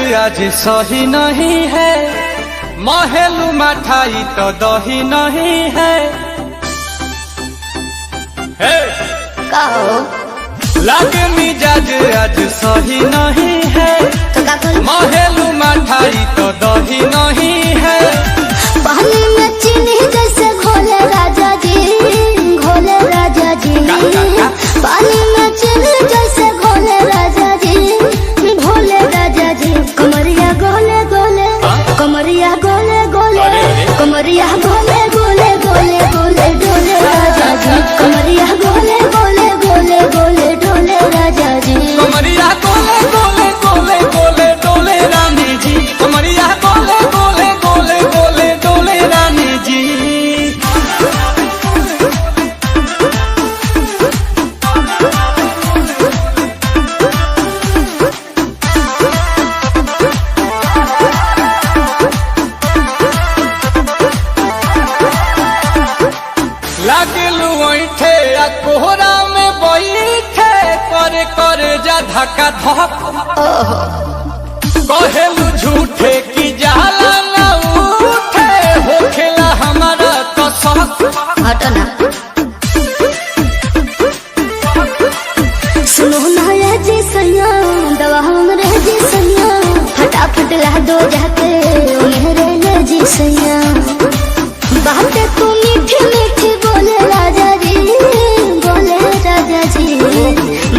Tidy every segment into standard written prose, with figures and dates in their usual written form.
आज सही नहीं है, महलू मठाई तो दही नहीं है। लागे मिजाज आज सही नहीं है, महलू मठाई तो दही नहीं है। पानी में चीनी जैसे घोले राजा जी, घोले राजा जी। पानी में चीनी जैसे घोले राजा जी, घोले राजा जी। कमरिया गोले गोले, कमरिया गोले गोले, कमरिया गोले गोले गोले गोले डोले राजा जी। कमरिया गोले गोले गोले गोले डोले राजा जी। कमरिया गोले गोले गोले गोले डोले रानी जी। कमरिया गोले गोले गोले गोले डोले रानी जी। लागलू ऐठे आ कोहरा में बैठे, करे करे जा धक्का धक। कहेलू झूठे की जाला ना उठे, होखेला हमारा तो शक। हटना सुनो ना ये जी सैया, दवा हमरे जी सैया। फटाफट ला दो जाके ओ मेरे ले जी सैया। बातें तू मीठी मीठी बोले राजा जी, बोले राजा जी।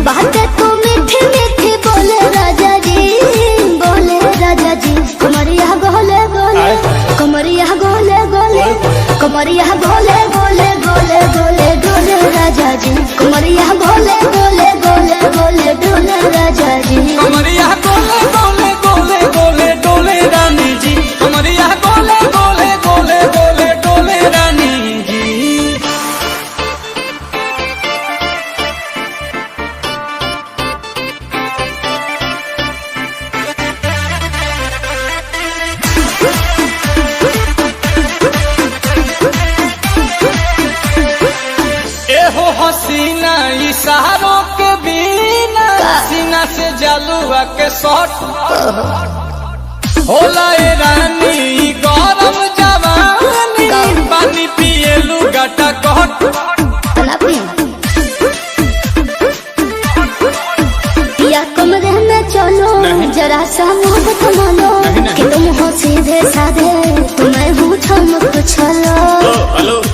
बातें तू मीठी मीठी बोले राजा जी, बोले राजा जी। कमरिया गोले गोले, कमरिया गोले गोले, कमरिया गोले गोले गोले गोले डोले राजा जी। कमरिया गोले गोले गोले गोले डोले राजा जी। कमरिया गोले गोले गोले गोले डोले रानी जी। कमरिया गोले गोले गोले गोले डोले रानी जी। एहो हसीना इशारों के बिना, सीना से जलुआ के शॉट होला ए रानी गरम जवानी। पानी पिए लुगाटा कट। या कमरे में चलो जरा सा मोहब्बत मानो, कि तुम हो सीधे साधे तुम्हें हूँ ठमक छलो।